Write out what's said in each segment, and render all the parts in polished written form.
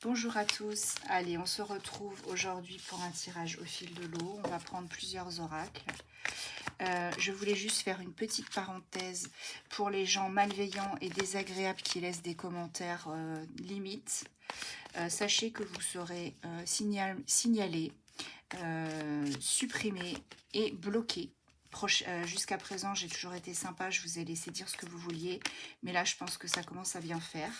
Bonjour à tous, allez on se retrouve aujourd'hui pour un tirage au fil de l'eau, on va prendre plusieurs oracles. Je voulais juste faire une petite parenthèse pour les gens malveillants et désagréables qui laissent des commentaires limites. Sachez que vous serez signalé, supprimé et bloqué. Jusqu'à présent, j'ai toujours été sympa, je vous ai laissé dire ce que vous vouliez, mais là, je pense que ça commence à bien faire.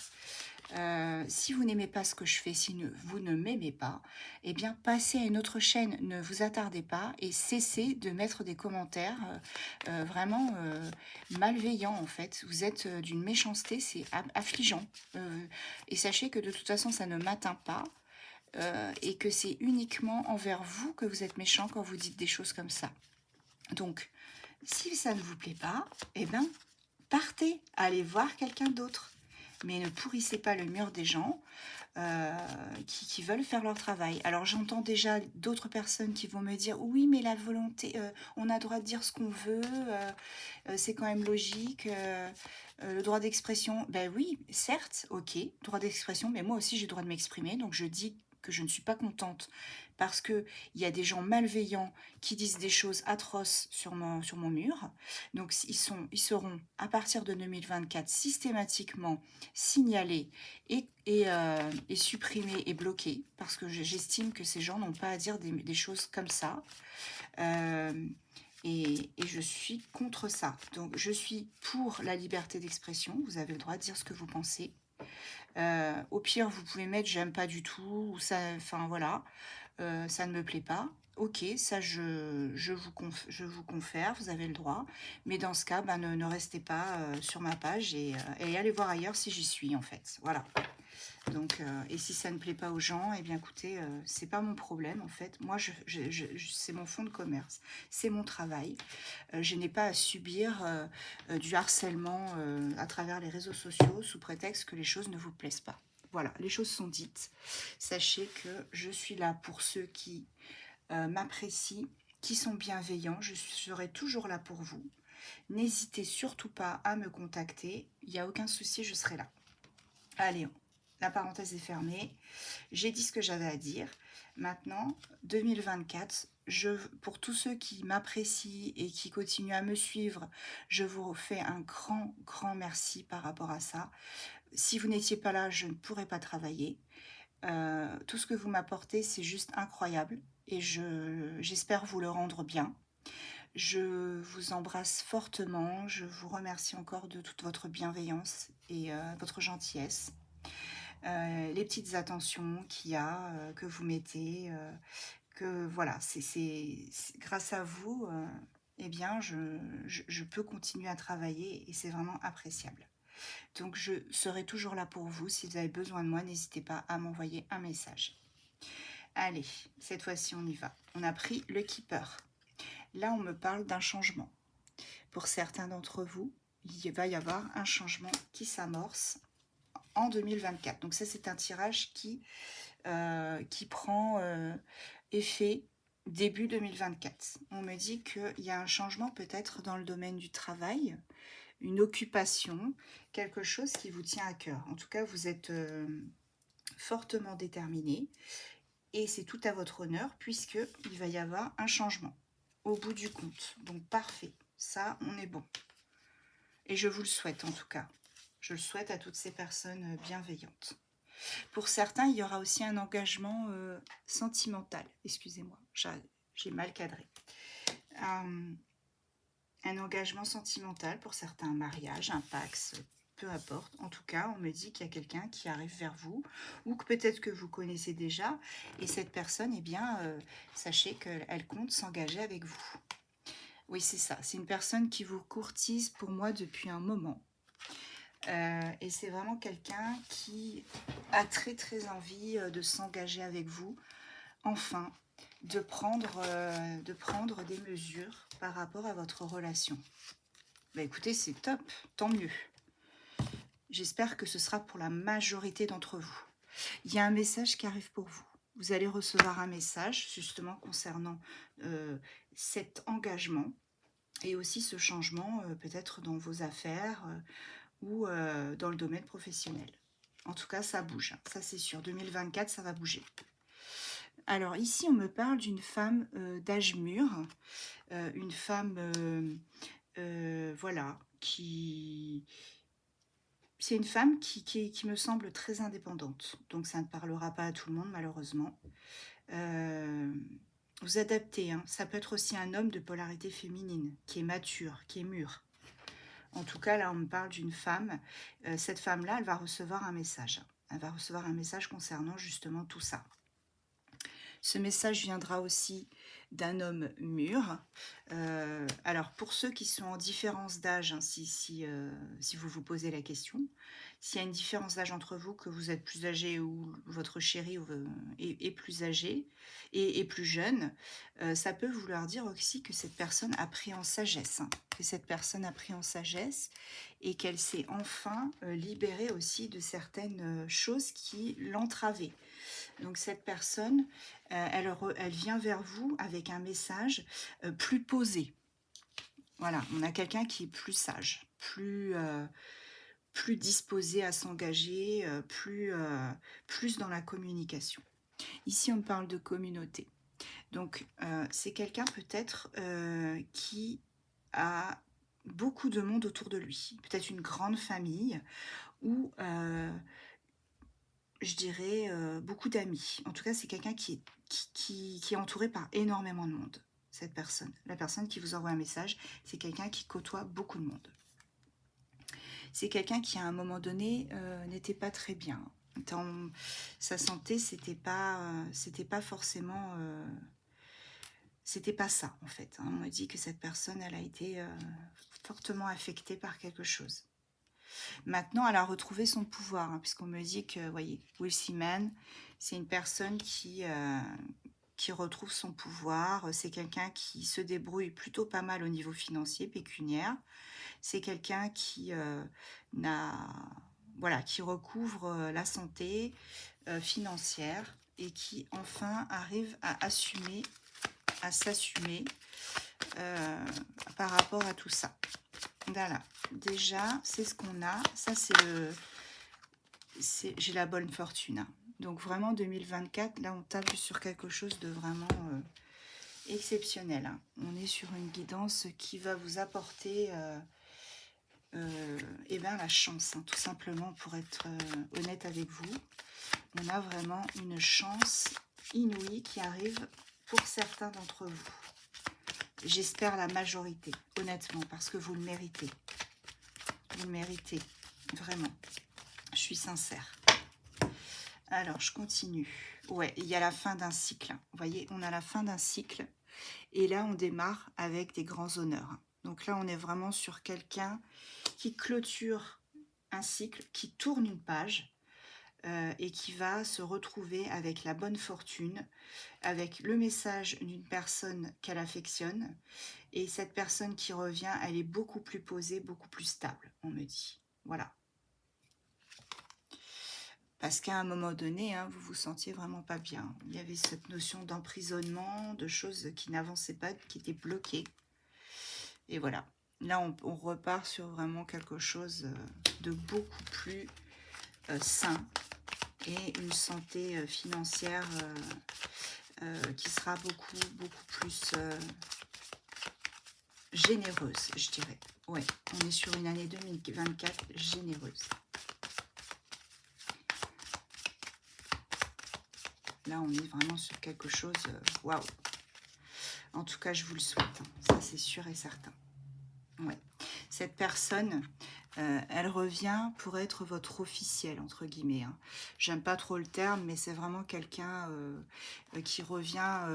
Si vous n'aimez pas ce que je fais, si vous ne m'aimez pas, eh bien, passez à une autre chaîne, ne vous attardez pas et cessez de mettre des commentaires vraiment malveillants, en fait. Vous êtes d'une méchanceté, c'est affligeant. Et sachez que de toute façon, ça ne m'atteint pas. Et que c'est uniquement envers vous que vous êtes méchant quand vous dites des choses comme ça. Donc, si ça ne vous plaît pas, eh bien, partez, allez voir quelqu'un d'autre. Mais ne pourrissez pas le mur des gens qui veulent faire leur travail. Alors j'entends déjà d'autres personnes qui vont me dire oui mais la volonté, on a le droit de dire ce qu'on veut, c'est quand même logique, le droit d'expression, ben oui certes, ok, droit d'expression, mais moi aussi j'ai le droit de m'exprimer, donc je dis que je ne suis pas contente parce qu'il y a des gens malveillants qui disent des choses atroces sur mon mur. Donc ils seront à partir de 2024 systématiquement signalés et supprimés et bloqués parce que j'estime que ces gens n'ont pas à dire des choses comme ça. Et je suis contre ça. Donc je suis pour la liberté d'expression. Vous avez le droit de dire ce que vous pensez. Au pire, vous pouvez mettre j'aime pas du tout, ou ça, enfin voilà, ça ne me plaît pas. Ok, ça je vous confère, vous avez le droit. Mais dans ce cas, bah, ne restez pas sur ma page et allez voir ailleurs si j'y suis en fait. Voilà. Donc, et si ça ne plaît pas aux gens, eh bien écoutez, c'est pas mon problème en fait. Moi, c'est mon fonds de commerce, c'est mon travail. Je n'ai pas à subir du harcèlement à travers les réseaux sociaux sous prétexte que les choses ne vous plaisent pas. Voilà, les choses sont dites. Sachez que je suis là pour ceux qui m'apprécient, qui sont bienveillants. Je serai toujours là pour vous. N'hésitez surtout pas à me contacter. Il n'y a aucun souci, je serai là. Allez, la parenthèse est fermée. J'ai dit ce que j'avais à dire. Maintenant, 2024, pour tous ceux qui m'apprécient et qui continuent à me suivre, je vous fais un grand, grand merci par rapport à ça. Si vous n'étiez pas là, je ne pourrais pas travailler. Tout ce que vous m'apportez, c'est juste incroyable et j'espère vous le rendre bien. Je vous embrasse fortement. Je vous remercie encore de toute votre bienveillance et votre gentillesse. Les petites attentions qu'il y a, que vous mettez, que voilà, c'est grâce à vous, eh bien, je peux continuer à travailler et c'est vraiment appréciable. Donc, je serai toujours là pour vous. Si vous avez besoin de moi, n'hésitez pas à m'envoyer un message. Allez, cette fois-ci, on y va. On a pris le Keeper. Là, on me parle d'un changement. Pour certains d'entre vous, il va y avoir un changement qui s'amorce en 2024. Donc ça, c'est un tirage qui prend effet début 2024. On me dit qu'il y a un changement peut-être dans le domaine du travail, une occupation, quelque chose qui vous tient à cœur. En tout cas, vous êtes fortement déterminé et c'est tout à votre honneur puisqu'il va y avoir un changement au bout du compte. Donc parfait, ça, on est bon. Et je vous le souhaite en tout cas. Je le souhaite à toutes ces personnes bienveillantes. Pour certains, il y aura aussi un engagement sentimental. Excusez-moi, j'ai mal cadré. Un engagement sentimental, pour certains, un mariage, un pax, peu importe. En tout cas, on me dit qu'il y a quelqu'un qui arrive vers vous, ou que peut-être que vous connaissez déjà, et cette personne, eh bien, sachez qu'elle compte s'engager avec vous. Oui, c'est ça. C'est une personne qui vous courtise pour moi depuis un moment. Et c'est vraiment quelqu'un qui a très très envie de s'engager avec vous, enfin, de prendre des mesures par rapport à votre relation. Bah écoutez, c'est top, tant mieux. J'espère que ce sera pour la majorité d'entre vous. Il y a un message qui arrive pour vous. Vous allez recevoir un message justement concernant cet engagement et aussi ce changement peut-être dans vos affaires ou dans le domaine professionnel. En tout cas, ça bouge, hein, ça c'est sûr. 2024, ça va bouger. Alors ici, on me parle d'une femme d'âge mûr, une femme, voilà, qui... C'est une femme qui me semble très indépendante. Donc ça ne parlera pas à tout le monde, malheureusement. Euh, Vous adaptez, hein. Ça peut être aussi un homme de polarité féminine, qui est mature, qui est mûr. En tout cas, là, on me parle d'une femme. Cette femme-là, elle va recevoir un message. Elle va recevoir un message concernant justement tout ça. Ce message viendra aussi d'un homme mûr. Alors, pour ceux qui sont en différence d'âge, hein, si vous vous posez la question, s'il y a une différence d'âge entre vous, que vous êtes plus âgé ou votre chéri est plus âgé et plus jeune, ça peut vouloir dire aussi que cette personne a pris en sagesse, hein, que cette personne a pris en sagesse et qu'elle s'est enfin libérée aussi de certaines choses qui l'entravaient. Donc cette personne, elle vient vers vous avec un message plus posé. Voilà, on a quelqu'un qui est plus sage, plus disposé à s'engager, plus dans la communication. Ici, on me parle de communauté. Donc, c'est quelqu'un peut-être qui a beaucoup de monde autour de lui. Peut-être une grande famille ou je dirais, beaucoup d'amis. En tout cas, c'est quelqu'un qui est entouré par énormément de monde, cette personne. La personne qui vous envoie un message, c'est quelqu'un qui côtoie beaucoup de monde. C'est quelqu'un qui, à un moment donné, n'était pas très bien. Dans sa santé, c'était pas forcément... c'était pas ça, en fait, hein. On me dit que cette personne, elle a été fortement affectée par quelque chose. Maintenant, elle a retrouvé son pouvoir, hein, puisqu'on me dit que, vous voyez, Wealthy Man, c'est une personne qui retrouve son pouvoir. C'est quelqu'un qui se débrouille plutôt pas mal au niveau financier, pécuniaire. C'est quelqu'un qui voilà, qui recouvre la santé financière et qui enfin arrive à assumer, à s'assumer par rapport à tout ça. Voilà, déjà, c'est ce qu'on a. Ça, j'ai la bonne fortune, hein. Donc vraiment, 2024, là, on tape sur quelque chose de vraiment exceptionnel, hein. On est sur une guidance qui va vous apporter eh ben, la chance, hein, tout simplement, pour être honnête avec vous. On a vraiment une chance inouïe qui arrive pour certains d'entre vous. J'espère la majorité, honnêtement, parce que vous le méritez. Vous le méritez, vraiment. Je suis sincère. Alors, je continue. Ouais, il y a la fin d'un cycle. Vous voyez, on a la fin d'un cycle. Et là, on démarre avec des grands honneurs. Donc là, on est vraiment sur quelqu'un qui clôture un cycle, qui tourne une page et qui va se retrouver avec la bonne fortune, avec le message d'une personne qu'elle affectionne. Et cette personne qui revient, elle est beaucoup plus posée, beaucoup plus stable, on me dit. Voilà. Parce qu'à un moment donné, hein, vous vous sentiez vraiment pas bien. Il y avait cette notion d'emprisonnement, de choses qui n'avançaient pas, qui étaient bloquées. Et voilà. Là, on repart sur vraiment quelque chose de beaucoup plus sain et une santé financière qui sera beaucoup plus généreuse, je dirais. Ouais, on est sur une année 2024 généreuse. Là, on est vraiment sur quelque chose... Waouh! En tout cas, je vous le souhaite, hein. Ça, c'est sûr et certain. Ouais. Cette personne, elle revient pour être votre officiel, entre guillemets, hein. J'aime pas trop le terme, mais c'est vraiment quelqu'un qui revient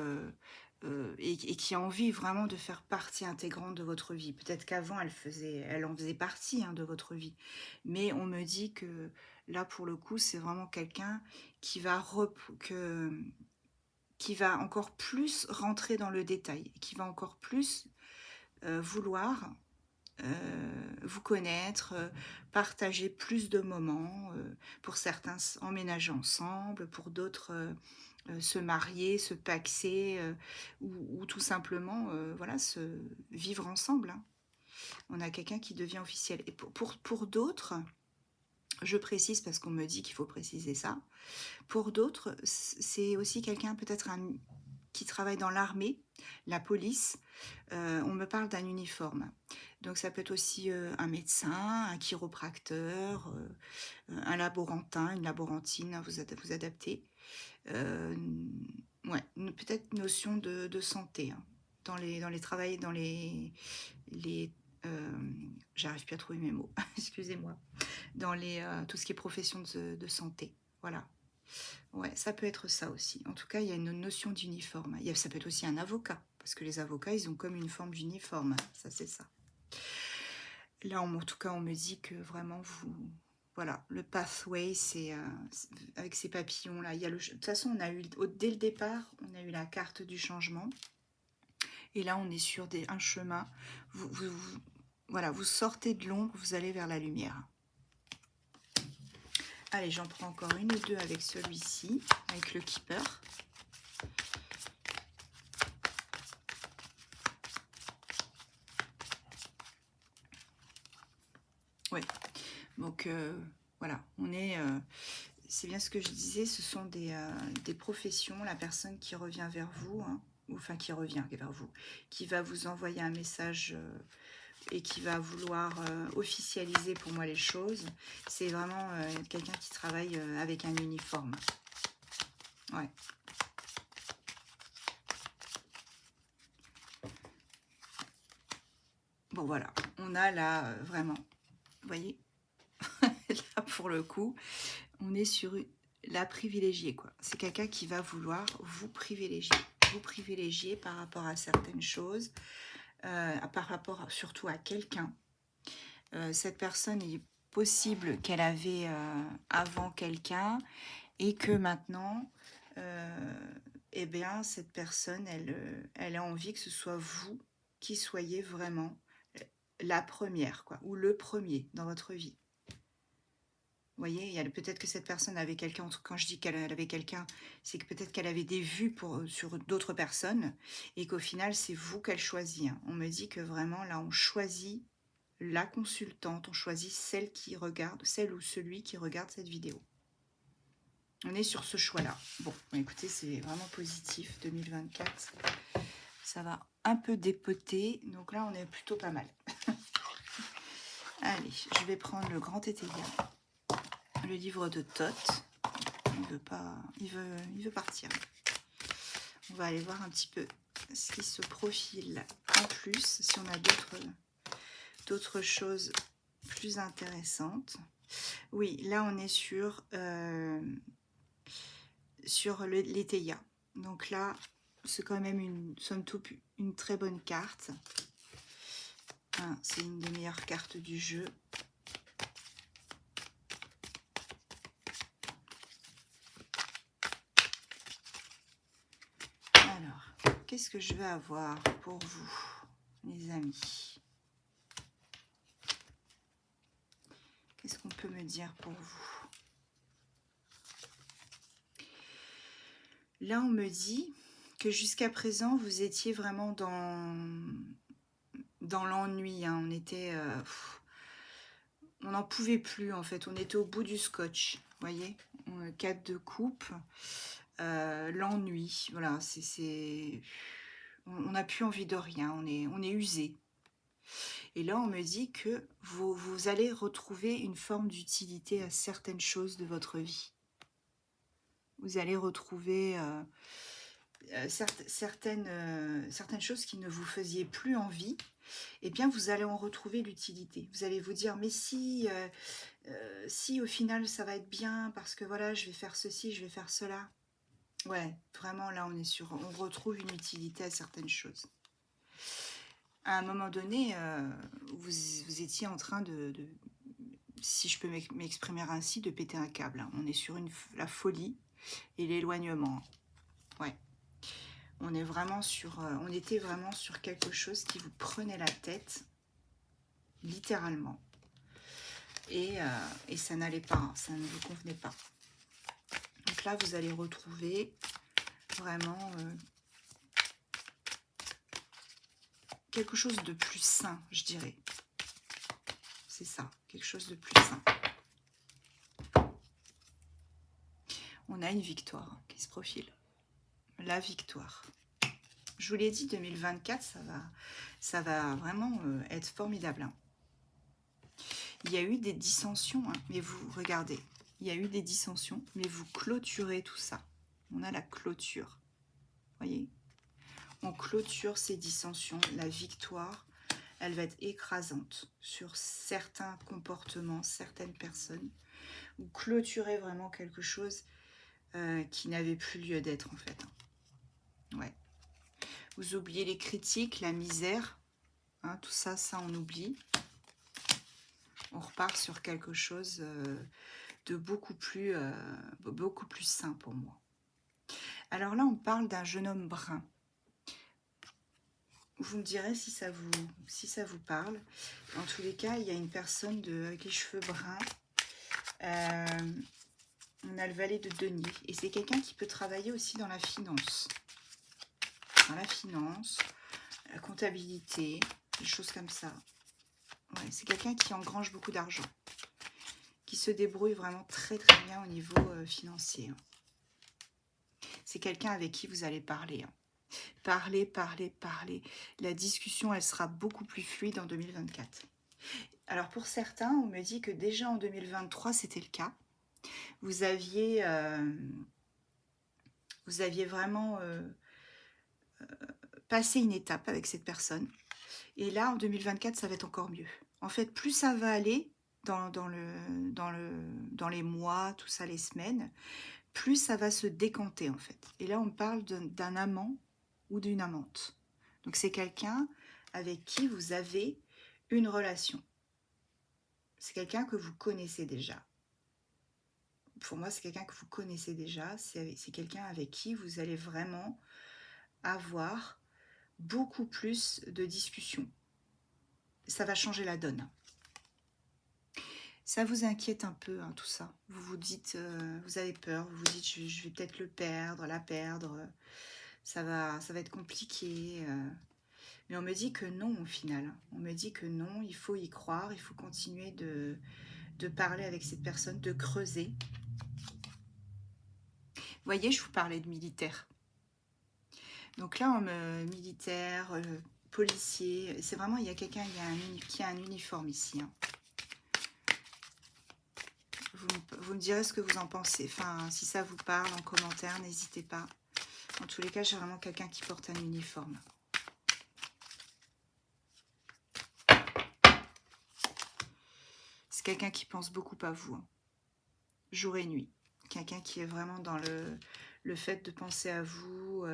et qui a envie vraiment de faire partie intégrante de votre vie. Peut-être qu'avant, elle en faisait partie, hein, de votre vie. Mais on me dit que là, pour le coup, c'est vraiment quelqu'un qui qui va encore plus rentrer dans le détail, qui va encore plus vouloir vous connaître, partager plus de moments, pour certains emménager ensemble, pour d'autres se marier, se paxer, ou tout simplement voilà, se vivre ensemble, hein. On a quelqu'un qui devient officiel. Et pour d'autres, Je précise parce qu'on me dit qu'il faut préciser ça. Pour d'autres, c'est aussi quelqu'un peut-être qui travaille dans l'armée, la police. On me parle d'un uniforme. Donc ça peut être aussi un médecin, un chiropracteur, un laborantin, une laborantine, vous adaptez. Euh, ouais, peut-être notion de santé, hein, dans les travails, les j'arrive plus à trouver mes mots, excusez-moi, dans tout ce qui est profession de santé. Voilà. Ouais, ça peut être ça aussi. En tout cas, il y a une notion d'uniforme. Ça peut être aussi un avocat, parce que les avocats, ils ont comme une forme d'uniforme. Ça, c'est ça. Là, en tout cas, on me dit que vraiment, voilà, le pathway, avec ces papillons-là. De toute façon, dès le départ, on a eu la carte du changement. Et là, on est sur un chemin. Voilà, vous sortez de l'ombre, vous allez vers la lumière. Allez, j'en prends encore une ou deux avec celui-ci, avec le Keeper. Ouais, donc voilà, c'est bien ce que je disais, ce sont des professions, la personne qui revient vers vous, hein, ou enfin qui revient vers vous, qui va vous envoyer un message et qui va vouloir officialiser pour moi les choses. C'est vraiment quelqu'un qui travaille avec un uniforme. Ouais. Bon voilà, on a là vraiment, vous voyez, là pour le coup, on est sur la privilégiée, quoi. C'est quelqu'un qui va vouloir vous privilégier par rapport à certaines choses, par rapport surtout à quelqu'un. Cette personne est possible qu'elle avait avant quelqu'un et que maintenant, eh bien, cette personne, elle a envie que ce soit vous qui soyez vraiment la première, quoi, ou le premier dans votre vie. Vous voyez, peut-être que cette personne avait quelqu'un, quand je dis qu'elle avait quelqu'un, c'est que peut-être qu'elle avait des vues sur d'autres personnes et qu'au final, c'est vous qu'elle choisit, hein. On me dit que vraiment, là, on choisit la consultante, on choisit celle ou celui qui regarde cette vidéo. On est sur ce choix-là. Bon, écoutez, c'est vraiment positif, 2024. Ça va un peu dépoter, donc là, on est plutôt pas mal. Allez, je vais prendre le grand étéia. Le livre de Thoth. Il veut pas, il veut partir. On va aller voir un petit peu ce qui se profile en plus, si on a d'autres choses plus intéressantes. Oui, là on est sur l'étéia. Donc là, c'est quand même somme toute une très bonne carte. Hein, c'est une des meilleures cartes du jeu. Alors, qu'est-ce que je vais avoir pour vous, les amis? Qu'est-ce qu'on peut me dire pour vous? Là, on me dit que jusqu'à présent, vous étiez vraiment dans l'ennui. Hein. On était... on n'en pouvait plus, en fait. On était au bout du scotch, vous voyez, 4 de coupe. L'ennui, voilà, on n'a plus envie de rien, on est usé. Et là, on me dit que vous allez retrouver une forme d'utilité à certaines choses de votre vie. Vous allez retrouver certaines choses qui ne vous faisaient plus envie. Eh bien, vous allez en retrouver l'utilité. Vous allez vous dire, mais si au final, ça va être bien, parce que voilà, je vais faire ceci, je vais faire cela. Ouais, vraiment, là, on retrouve une utilité à certaines choses. À un moment donné, vous étiez en train si je peux m'exprimer ainsi, de péter un câble. Hein. On est sur la folie et l'éloignement. Ouais. On était vraiment sur quelque chose qui vous prenait la tête, littéralement. Et ça n'allait pas, hein, ça ne vous convenait pas. Donc là, vous allez retrouver vraiment quelque chose de plus sain, je dirais. C'est ça, quelque chose de plus sain. On a une victoire qui se profile. La victoire. Je vous l'ai dit, 2024, ça va vraiment être formidable. Hein. Il y a eu des dissensions, hein, mais vous, regardez, il y a eu des dissensions, mais vous clôturez tout ça. On a la clôture. Voyez, on clôture ces dissensions. La victoire, elle va être écrasante sur certains comportements, certaines personnes. Vous clôturez vraiment quelque chose qui n'avait plus lieu d'être, en fait. Ouais. Vous oubliez les critiques, la misère, hein, tout ça, ça on oublie. On repart sur quelque chose de beaucoup plus sain pour moi. Alors là, on parle d'un jeune homme brun. Vous me direz si ça vous parle. En tous les cas, il y a une personne avec les cheveux bruns. On a le valet de denier. Et c'est quelqu'un qui peut travailler aussi dans la finance. Dans la finance, la comptabilité, des choses comme ça. Ouais, c'est quelqu'un qui engrange beaucoup d'argent. Qui se débrouille vraiment très très bien au niveau financier. C'est quelqu'un avec qui vous allez parler. Hein. Parler. La discussion, elle sera beaucoup plus fluide en 2024. Alors pour certains, on me dit que déjà en 2023, c'était le cas. Vous aviez vraiment passé une étape avec cette personne. Et là, en 2024, ça va être encore mieux. En fait, plus ça va aller dans les mois, tout ça, les semaines, plus ça va se décanter, en fait. Et là, on parle d'un amant ou d'une amante. Donc, c'est quelqu'un avec qui vous avez une relation. C'est quelqu'un que vous connaissez déjà. Pour moi, c'est quelqu'un que vous connaissez déjà. C'est quelqu'un avec qui vous allez vraiment avoir beaucoup plus de discussions. Ça va changer la donne. Ça vous inquiète un peu, hein, tout ça. Vous vous dites, vous avez peur, vous vous dites, je vais peut-être le perdre, la perdre. Ça va être compliqué. Mais on me dit que non, au final. On me dit que non, il faut y croire, il faut continuer de parler avec cette personne, de creuser. Vous voyez, je vous parlais de militaire. Donc là, militaire, policier, c'est vraiment, il y a quelqu'un qui a un uniforme ici. Hein. Vous me direz ce que vous en pensez. Enfin, si ça vous parle en commentaire, n'hésitez pas. En tous les cas, j'ai vraiment quelqu'un qui porte un uniforme. C'est quelqu'un qui pense beaucoup à vous, hein. Jour et nuit. Quelqu'un qui est vraiment dans le fait de penser à vous.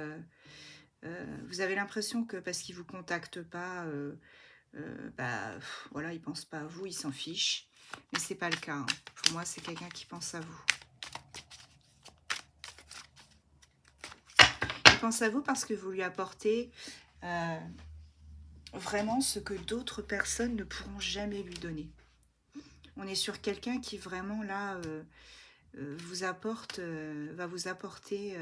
Vous avez l'impression que parce qu'il ne vous contacte pas, voilà, il ne pense pas à vous, il s'en fiche. Mais ce n'est pas le cas. Hein. Pour moi, c'est quelqu'un qui pense à vous. Il pense à vous parce que vous lui apportez vraiment ce que d'autres personnes ne pourront jamais lui donner. On est sur quelqu'un qui vraiment là vous apporte, va vous apporter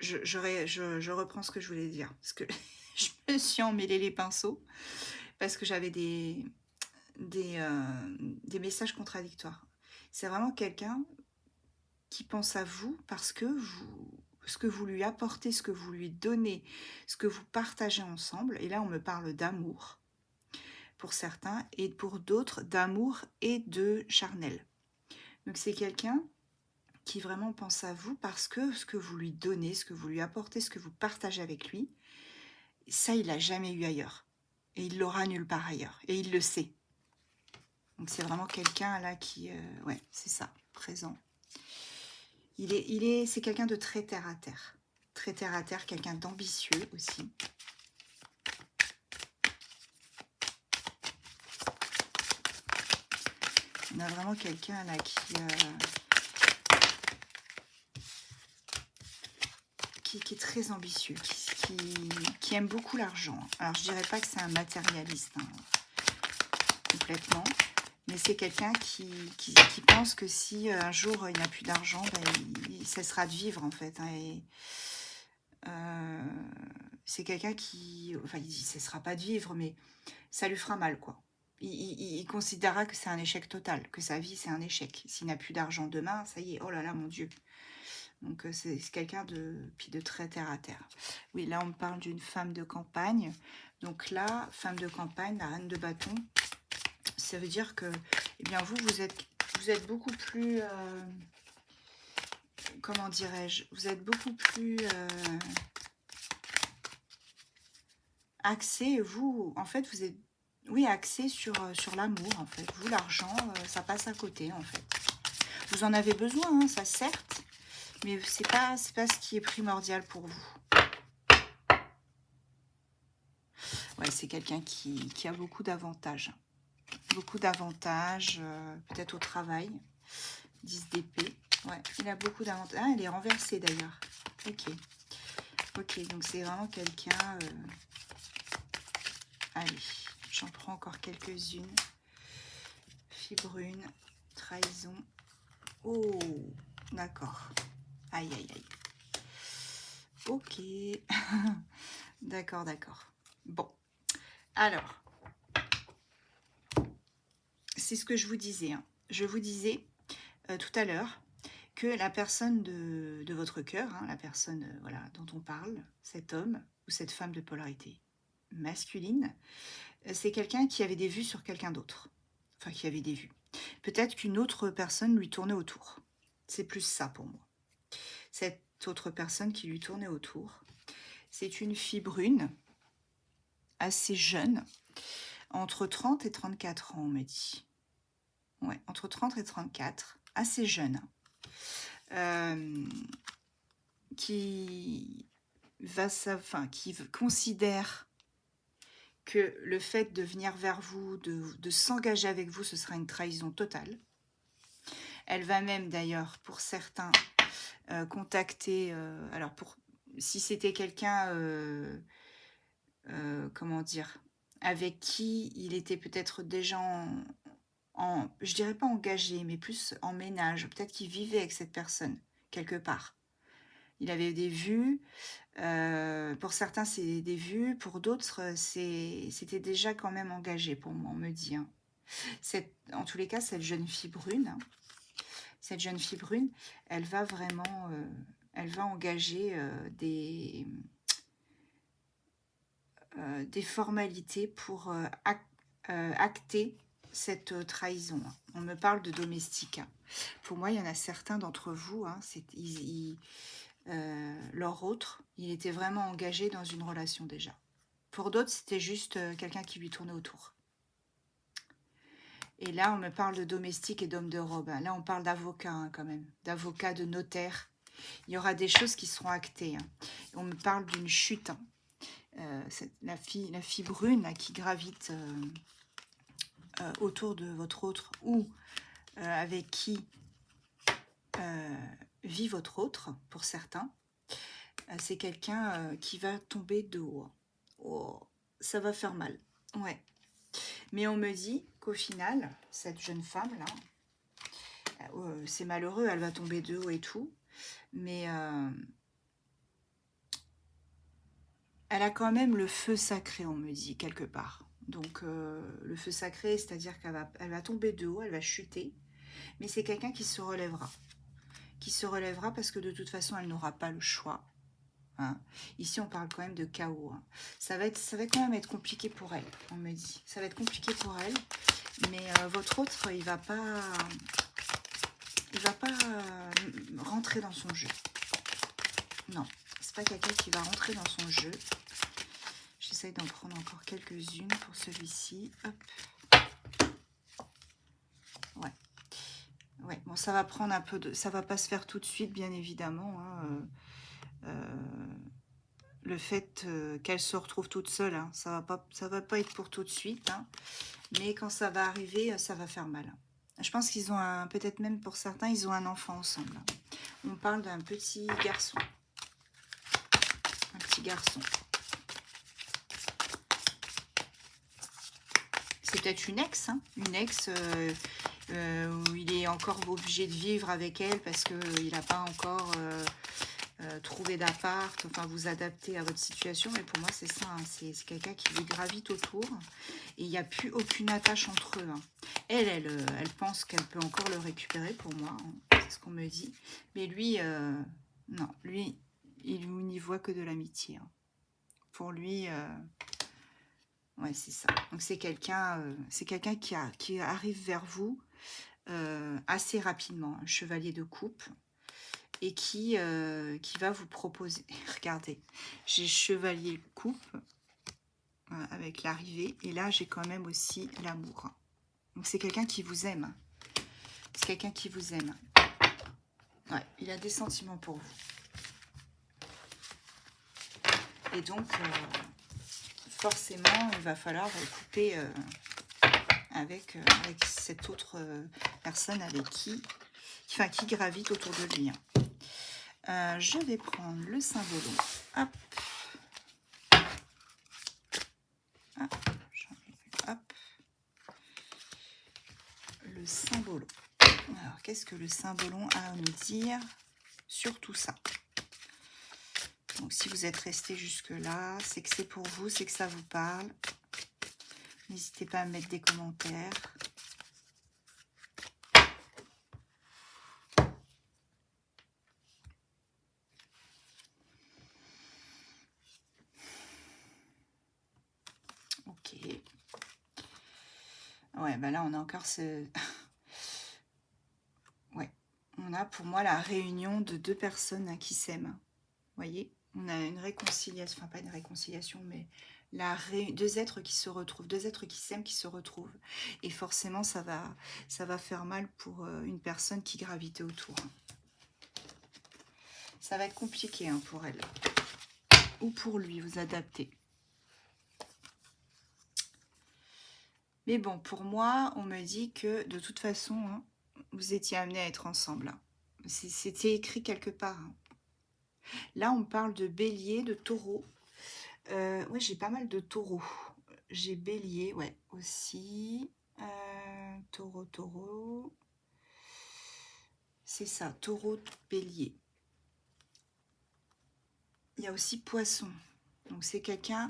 je reprends ce que je voulais dire parce que je me suis emmêlé les pinceaux parce que j'avais des messages contradictoires. C'est vraiment quelqu'un qui pense à vous parce que ce que vous lui apportez, ce que vous lui donnez, ce que vous partagez ensemble, et là on me parle d'amour pour certains, et pour d'autres d'amour et de charnel. Donc c'est quelqu'un qui vraiment pense à vous parce que ce que vous lui donnez, ce que vous lui apportez, ce que vous partagez avec lui, ça il l'a jamais eu ailleurs. Et il l'aura nulle part ailleurs. Et il le sait. Donc c'est vraiment quelqu'un là qui... ouais, c'est ça, présent. C'est quelqu'un de très terre à terre. Très terre à terre, quelqu'un d'ambitieux aussi. On a vraiment quelqu'un là qui est très ambitieux, qui aime beaucoup l'argent. Alors je dirais pas que c'est un matérialiste, hein, complètement, mais c'est quelqu'un qui pense que si un jour il n'a plus d'argent, il cessera de vivre en fait. Hein, et c'est quelqu'un qui, enfin il cessera pas de vivre, mais ça lui fera mal quoi. il considérera que c'est un échec total, que sa vie, c'est un échec. S'il n'a plus d'argent demain, ça y est, oh là là, mon Dieu. Donc, c'est quelqu'un de très terre à terre. Oui, là, on me parle d'une femme de campagne. Donc là, femme de campagne, la reine de bâton, ça veut dire que, eh bien, vous êtes beaucoup plus, comment dirais-je, vous êtes beaucoup plus axé, vous, en fait, vous êtes, oui, axé sur l'amour, en fait. Vous, l'argent, ça passe à côté, en fait. Vous en avez besoin, hein, ça certes, mais c'est pas ce qui est primordial pour vous. Ouais, c'est quelqu'un qui a beaucoup d'avantages. Beaucoup d'avantages, peut-être au travail. 10 d'épée. Ouais, il a beaucoup d'avantages. Ah, elle est renversée d'ailleurs. Ok. Ok, donc c'est vraiment quelqu'un... Allez, j'en prends encore quelques-unes. Fille brune, trahison. Oh, d'accord. Aïe, aïe, aïe. Ok. D'accord, d'accord. Bon. Alors, c'est ce que je vous disais. Hein. Je vous disais tout à l'heure que la personne de votre cœur, hein, la personne voilà, dont on parle, cet homme ou cette femme de polarité masculine, c'est quelqu'un qui avait des vues sur quelqu'un d'autre. Enfin, qui avait des vues. Peut-être qu'une autre personne lui tournait autour. C'est plus ça pour moi. Cette autre personne qui lui tournait autour, c'est une fille brune, assez jeune, entre 30 et 34 ans, on me dit. Ouais, entre 30 et 34, assez jeune. Qui qui considère que le fait de venir vers vous, de s'engager avec vous, ce sera une trahison totale. Elle va même d'ailleurs, pour certains, contacter, alors si c'était quelqu'un, comment dire, avec qui il était peut-être déjà je dirais pas engagé, mais plus en ménage, peut-être qu'il vivait avec cette personne, quelque part. Il avait des vues, pour certains c'est des vues, pour d'autres c'était déjà quand même engagé pour moi, on me dit. Hein. En tous les cas, cette jeune fille brune, hein, elle va vraiment, elle va engager des formalités pour acter cette trahison. Hein. On me parle de domestique. Hein. Pour moi, il y en a certains d'entre vous, hein, leur autre, il était vraiment engagé dans une relation déjà. Pour d'autres, c'était juste quelqu'un qui lui tournait autour. Et là, on me parle de domestique et d'homme de robe. Hein. Là, on parle d'avocat hein, quand même, d'avocat, de notaire. Il y aura des choses qui seront actées. Hein. On me parle d'une chute. Hein. La fille brune là, qui gravite autour de votre autre ou avec qui vit votre autre, pour certains. C'est quelqu'un qui va tomber de haut. Oh, ça va faire mal. Ouais. Mais on me dit qu'au final, cette jeune femme-là, c'est malheureux, elle va tomber de haut et tout, mais elle a quand même le feu sacré, on me dit, quelque part. Donc, le feu sacré, c'est-à-dire elle va tomber de haut, elle va chuter, mais c'est quelqu'un qui se relèvera. Qui se relèvera parce que de toute façon, elle n'aura pas le choix. Hein. Ici, on parle quand même de chaos. Hein. Ça va quand même être compliqué pour elle, on me dit. Ça va être compliqué pour elle, mais votre autre, il va pas rentrer dans son jeu. Non, c'est pas quelqu'un qui va rentrer dans son jeu. J'essaye d'en prendre encore quelques-unes pour celui-ci. Hop. Ouais. Ouais, bon, ça va prendre un peu de... Ça va pas se faire tout de suite, bien évidemment. Hein. Le fait qu'elle se retrouve toute seule, hein, ça va pas être pour tout de suite. Hein. Mais quand ça va arriver, ça va faire mal. Je pense qu'ils ont peut-être même pour certains, ils ont un enfant ensemble. On parle d'un petit garçon. Un petit garçon. C'est peut-être une ex, hein, une ex où il est encore obligé de vivre avec elle parce qu'il n'a pas encore trouver d'appart, enfin vous adapter à votre situation, mais pour moi c'est ça, hein, c'est quelqu'un qui lui gravite autour et il n'y a plus aucune attache entre eux, hein. Elle pense qu'elle peut encore le récupérer pour moi, hein, c'est ce qu'on me dit, mais lui, non, lui, il n'y voit que de l'amitié, hein. Pour lui, ouais, c'est ça. Donc c'est quelqu'un qui arrive vers vous assez rapidement, un chevalier de coupe, et qui va vous proposer. Regardez, j'ai chevalier coupe avec l'arrivée, et là j'ai quand même aussi l'amour. Donc c'est quelqu'un qui vous aime. C'est quelqu'un qui vous aime. Ouais, il a des sentiments pour vous. Et donc, forcément, il va falloir couper avec cette autre personne avec qui gravite autour de lui, hein. Je vais prendre le symbolo. Hop. Hop. Hop. Le symbolo. Alors, qu'est-ce que le symbolon a à nous dire sur tout ça? Donc, si vous êtes resté jusque-là, c'est que c'est pour vous, c'est que ça vous parle. N'hésitez pas à mettre des commentaires. Ok. Ouais, bah là, on a encore ce... ouais, on a pour moi la réunion de deux personnes qui s'aiment. Vous voyez, on a une réconciliation, enfin pas une réconciliation, mais deux êtres qui se retrouvent, deux êtres qui s'aiment, qui se retrouvent. Et forcément, ça va faire mal pour une personne qui gravitait autour. Ça va être compliqué pour elle. Ou pour lui, vous adapter. Mais bon, pour moi, on me dit que de toute façon, vous étiez amenés à être ensemble. C'était écrit quelque part. Là, on parle de bélier, de taureau. Ouais, j'ai pas mal de taureaux. J'ai bélier, ouais, aussi. Taureau. C'est ça, taureau, bélier. Il y a aussi poisson. Donc, c'est quelqu'un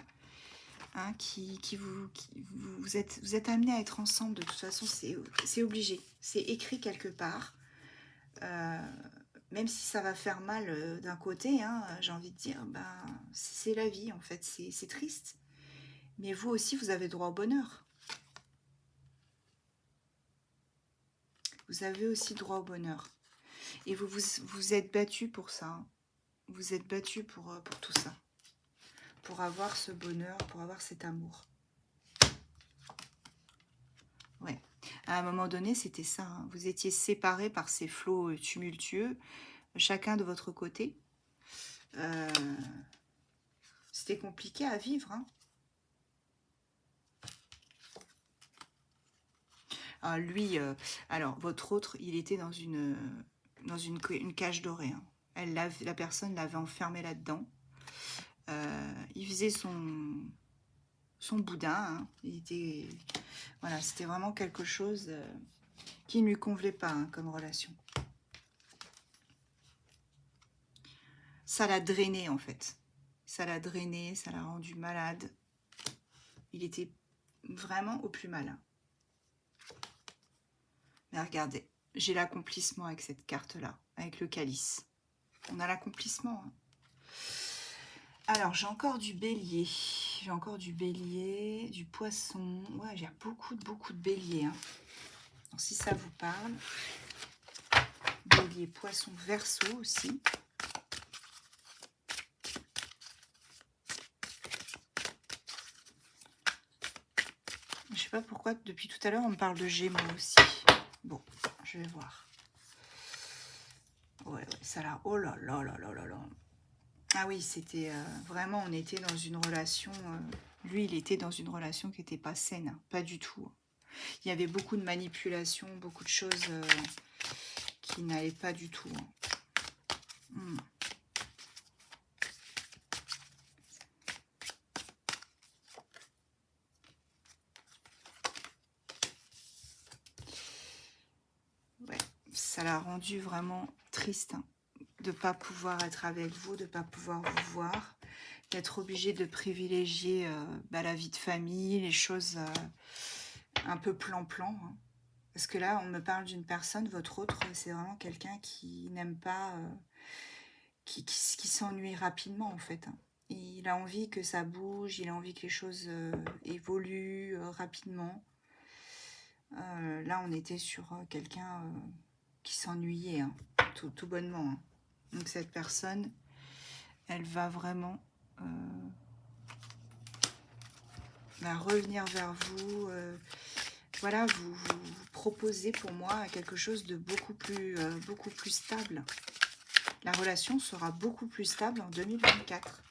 vous êtes amené à être ensemble. De toute façon, c'est obligé. C'est écrit quelque part. Même si ça va faire mal d'un côté, j'ai envie de dire, c'est la vie, en fait. C'est triste. Mais vous aussi, vous avez droit au bonheur. Vous avez aussi droit au bonheur. Et vous êtes battu pour ça. Hein. Vous êtes battu pour tout ça. Pour avoir ce bonheur, pour avoir cet amour. Ouais. À un moment donné, c'était ça. Hein. Vous étiez séparés par ces flots tumultueux, chacun de votre côté. C'était compliqué à vivre. Hein. Lui, alors votre autre, il était dans une cage dorée. Hein. La personne l'avait enfermé là-dedans. Il faisait son boudin. Hein. Voilà, c'était vraiment quelque chose qui ne lui convenait pas comme relation. Ça l'a drainé en fait. Ça l'a drainé, ça l'a rendu malade. Il était vraiment au plus mal. Mais regardez, j'ai l'accomplissement avec cette carte-là, avec le calice. On a l'accomplissement. Hein. Alors, j'ai encore du bélier. J'ai encore du bélier, du poisson. Ouais, j'ai beaucoup de bélier. Hein. Donc, si ça vous parle. Bélier, poisson, verseau aussi. Je sais pas pourquoi, depuis tout à l'heure, on me parle de Gémeaux aussi. Bon, je vais voir. Ouais, ça là. Oh là là là là là là. Ah oui, c'était vraiment, on était dans une relation. Lui, il était dans une relation qui n'était pas saine, hein, pas du tout. Il y avait beaucoup de manipulation, beaucoup de choses qui n'allaient pas du tout. Hein. Ouais, ça l'a rendu vraiment triste. Hein. de ne pas pouvoir être avec vous, de ne pas pouvoir vous voir, d'être obligé de privilégier la vie de famille, les choses un peu plan-plan, hein. Parce que là, on me parle d'une personne, votre autre, c'est vraiment quelqu'un qui n'aime pas, qui s'ennuie rapidement en fait, hein. Il a envie que ça bouge, il a envie que les choses évoluent rapidement. Là, on était sur quelqu'un qui s'ennuyait, hein, tout bonnement, hein. Donc cette personne, elle va vraiment va revenir vers vous. Voilà, vous proposez pour moi quelque chose de beaucoup plus stable. La relation sera beaucoup plus stable en 2024.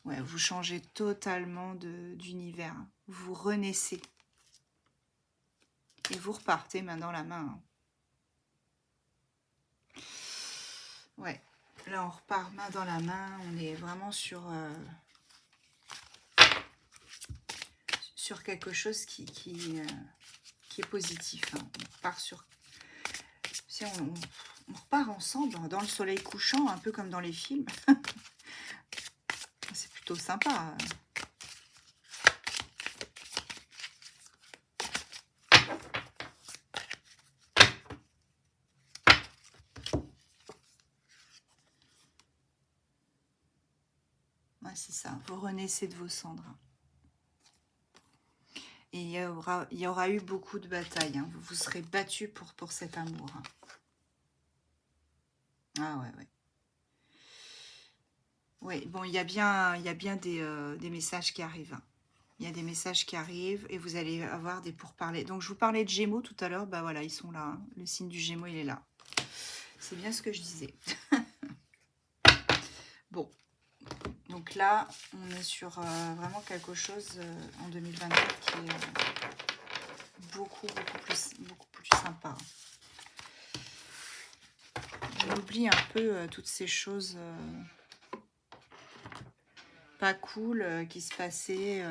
Ouais, vous changez totalement d'univers, hein. Vous renaissez. Et vous repartez main dans la main, hein. Ouais, là on repart main dans la main, on est vraiment sur quelque chose qui est positif, hein. On repart sur... Si on repart ensemble dans le soleil couchant, un peu comme dans les films. C'est plutôt sympa. Ouais, c'est ça, vous renaissez de vos cendres. Et il y aura eu beaucoup de batailles, hein. Vous vous serez battu pour cet amour, hein. Ah ouais, ouais. Oui, bon, il y a bien des messages qui arrivent, hein. Il y a des messages qui arrivent et vous allez avoir des pourparlers. Donc, je vous parlais de Gémeaux tout à l'heure. Bah voilà, ils sont là, hein. Le signe du Gémeaux, il est là. C'est bien ce que je disais. Bon, donc là, on est sur vraiment quelque chose en 2024 qui est beaucoup plus sympa. On oublie un peu toutes ces choses pas cool qui se passaient.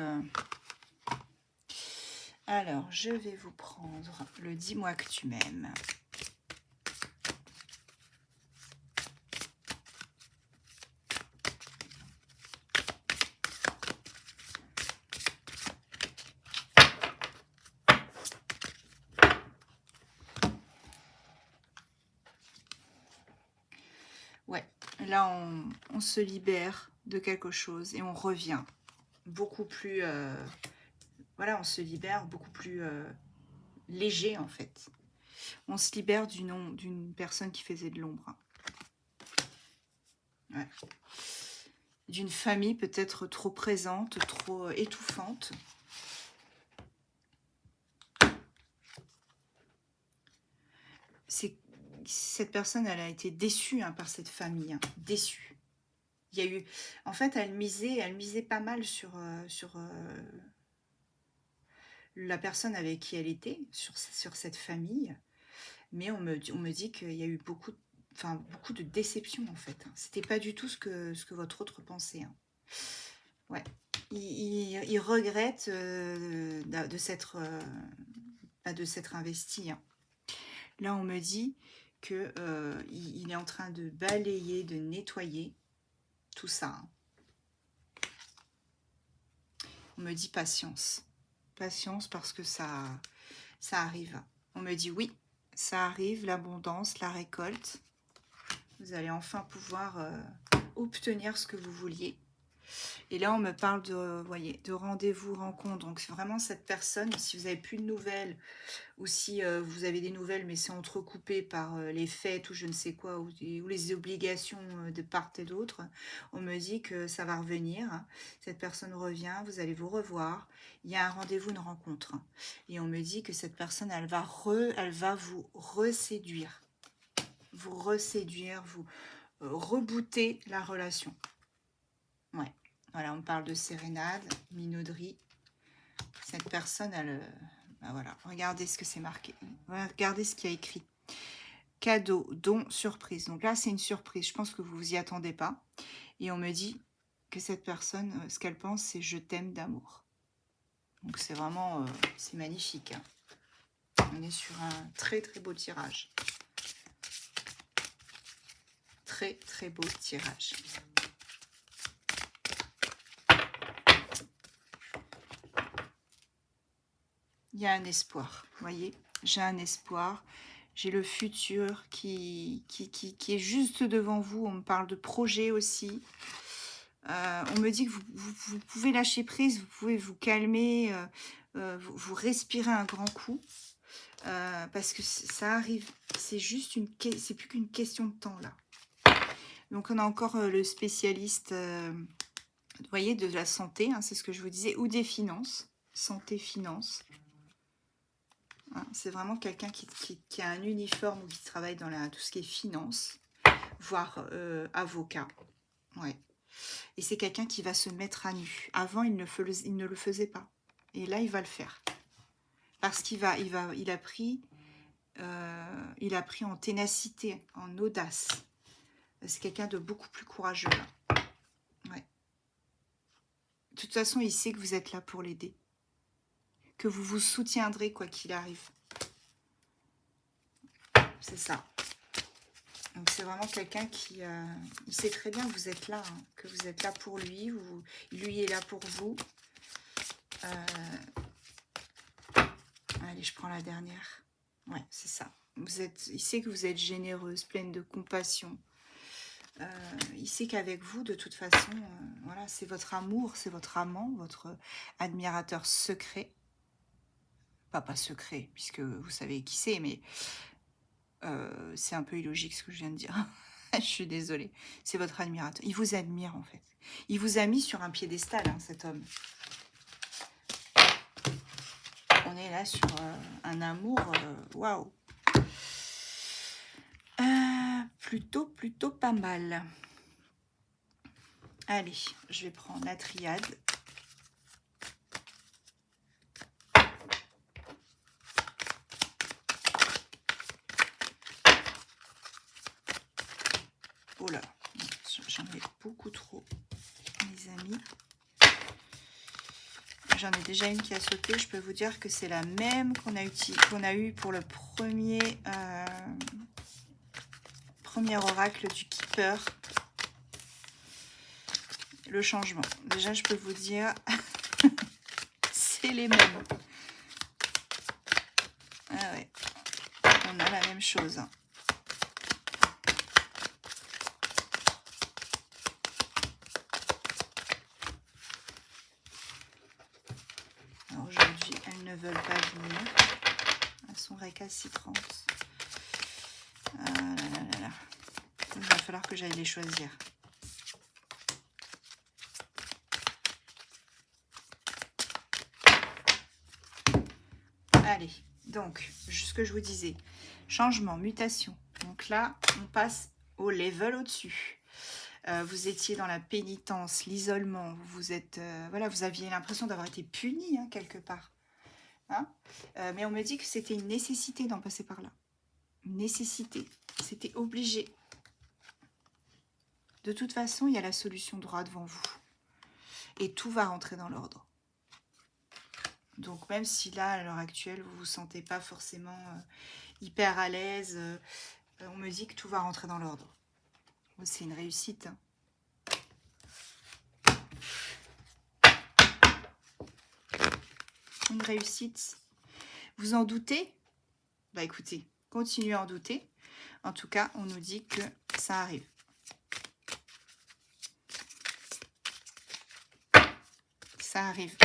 Alors, je vais vous prendre le dis-moi que tu m'aimes. Ouais, là, on se libère de quelque chose et on revient beaucoup plus... voilà, on se libère beaucoup plus léger, en fait. On se libère d'une personne qui faisait de l'ombre. Ouais. D'une famille peut-être trop présente, trop étouffante. Cette personne, elle a été déçue hein, par cette famille, hein, déçue. Il y a eu, en fait, elle misait pas mal sur la personne avec qui elle était, sur cette famille. Mais on me dit qu'il y a eu beaucoup de déception en fait. C'était pas du tout ce que votre autre pensait, hein. Ouais. Il regrette de s'être investi, hein. Là, on me dit que il est en train de balayer, de nettoyer tout ça, hein. On me dit patience. Patience parce que ça arrive. On me dit oui, ça arrive, l'abondance, la récolte. Vous allez enfin pouvoir obtenir ce que vous vouliez. Et là, on me parle de rendez-vous, rencontre. Donc, c'est vraiment cette personne, si vous n'avez plus de nouvelles, ou si vous avez des nouvelles, mais c'est entrecoupé par les fêtes ou je ne sais quoi, ou les obligations de part et d'autre, on me dit que ça va revenir. Cette personne revient, vous allez vous revoir. Il y a un rendez-vous, une rencontre. Et on me dit que cette personne, elle va vous reséduire. Vous reséduire, vous rebooter la relation. Ouais. Voilà, on parle de sérénade, minauderie. Cette personne, elle... ben voilà, regardez ce que c'est marqué. Regardez ce qu'il y a écrit. Cadeau, don, surprise. Donc là, c'est une surprise. Je pense que vous vous y attendez pas. Et on me dit que cette personne, ce qu'elle pense, c'est « je t'aime d'amour ». Donc c'est vraiment... c'est magnifique, hein. On est sur un très très beau tirage. très très beau tirage. Il y a un espoir, vous voyez, j'ai un espoir, j'ai le futur qui est juste devant vous. On me parle de projet aussi. On me dit que vous pouvez lâcher prise, vous pouvez vous calmer, vous respirez un grand coup, parce que ça arrive. C'est juste c'est plus qu'une question de temps là. Donc on a encore le spécialiste, vous voyez, de la santé, hein, c'est ce que je vous disais, ou des finances, santé, finances. Hein, c'est vraiment quelqu'un qui a un uniforme ou qui travaille dans tout ce qui est finance, voire avocat. Ouais. Et c'est quelqu'un qui va se mettre à nu. Avant, il ne le faisait pas. Et là, il va le faire. Parce qu'il il a pris en ténacité, en audace. C'est quelqu'un de beaucoup plus courageux. Là. Ouais. De toute façon, il sait que vous êtes là pour l'aider. Que vous vous soutiendrez quoi qu'il arrive. C'est ça. Donc c'est vraiment quelqu'un qui... il sait très bien que vous êtes là. Hein, que vous êtes là pour lui. Lui est là pour vous. Allez, je prends la dernière. Ouais, c'est ça. Il sait que vous êtes généreuse, pleine de compassion. Il sait qu'avec vous, de toute façon, voilà, c'est votre amour, c'est votre amant, votre admirateur secret. Pas secret, puisque vous savez qui c'est, mais c'est un peu illogique ce que je viens de dire. Je suis désolée. C'est votre admirateur. Il vous admire, en fait. Il vous a mis sur un piédestal, hein, cet homme. On est là sur un amour, waouh. Plutôt pas mal. Allez, je vais prendre la triade. Oh là, j'en ai beaucoup trop, mes amis. J'en ai déjà une qui a sauté. Je peux vous dire que c'est la même qu'on a eu pour le premier oracle du Keeper. Le changement. Déjà, je peux vous dire, c'est les mêmes. Ah ouais, on a la même chose. Alors aujourd'hui, elles ne veulent pas venir. Elles sont récalcitrantes. Ah là là là là. Il va falloir que j'aille les choisir. Allez, donc, ce que je vous disais, changement, mutation. Donc là, on passe au level au-dessus. Vous étiez dans la pénitence, l'isolement, voilà, vous aviez l'impression d'avoir été puni, hein, quelque part. Hein, mais on me dit que c'était une nécessité d'en passer par là. Une nécessité, c'était obligé. De toute façon, il y a la solution droit devant vous. Et tout va rentrer dans l'ordre. Donc même si là, à l'heure actuelle, vous ne vous sentez pas forcément hyper à l'aise, on me dit que tout va rentrer dans l'ordre. C'est une réussite. Hein. Une réussite. Vous en doutez? Bah écoutez, continuez à en douter. En tout cas, on nous dit que ça arrive. Ça arrive.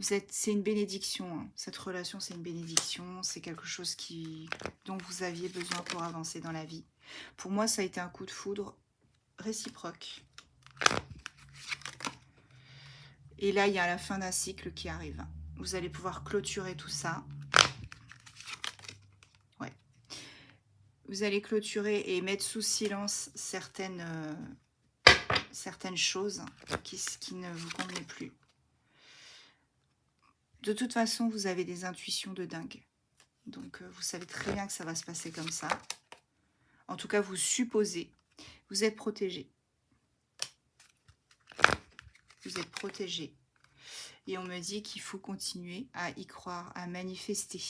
C'est une bénédiction. Hein. Cette relation, c'est une bénédiction. C'est quelque chose dont vous aviez besoin pour avancer dans la vie. Pour moi, ça a été un coup de foudre réciproque. Et là, il y a la fin d'un cycle qui arrive. Vous allez pouvoir clôturer tout ça. Ouais. Vous allez clôturer et mettre sous silence certaines choses qui ne vous convenaient plus. De toute façon, vous avez des intuitions de dingue. Donc, vous savez très bien que ça va se passer comme ça. En tout cas, vous supposez. Vous êtes protégé. Vous êtes protégé. Et on me dit qu'il faut continuer à y croire, à manifester.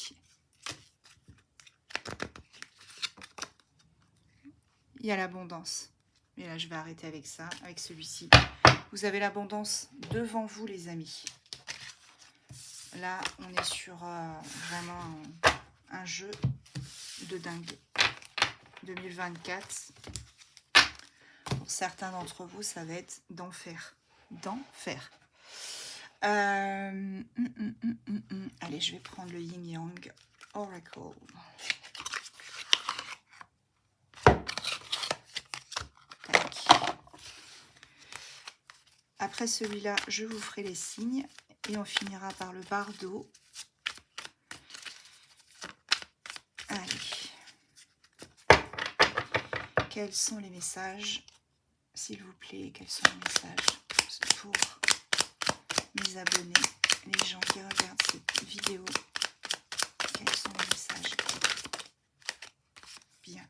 il y a l'abondance. Et là, je vais arrêter avec ça, avec celui-ci. Vous avez l'abondance devant vous, les amis. Là, on est sur vraiment un jeu de dingue. 2024. Pour certains d'entre vous, ça va être d'enfer. D'enfer. Allez, je vais prendre le Yin Yang Oracle. Tac. Après celui-là, je vous ferai les signes et on finira par le bardeau. Allez. Quels sont les messages, s'il vous plaît, quels sont les messages pour mes abonnés, les gens qui regardent cette vidéo? Quels sont les messages? Bien.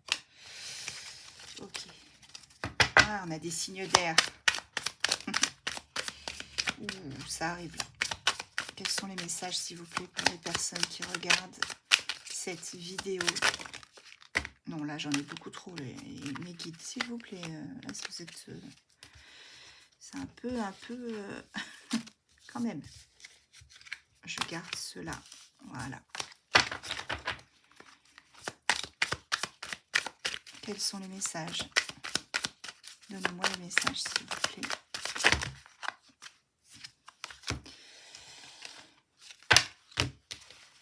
Ok. Ah, on a des signes d'air. Ouh, ça arrive là. Quels sont les messages, s'il vous plaît, pour les personnes qui regardent cette vidéo? Non, là, j'en ai beaucoup trop, mes guides, s'il vous plaît. Là, si vous êtes... c'est un peu... quand même. Je garde cela. Voilà. Quels sont les messages? Donnez-moi les messages, s'il vous plaît.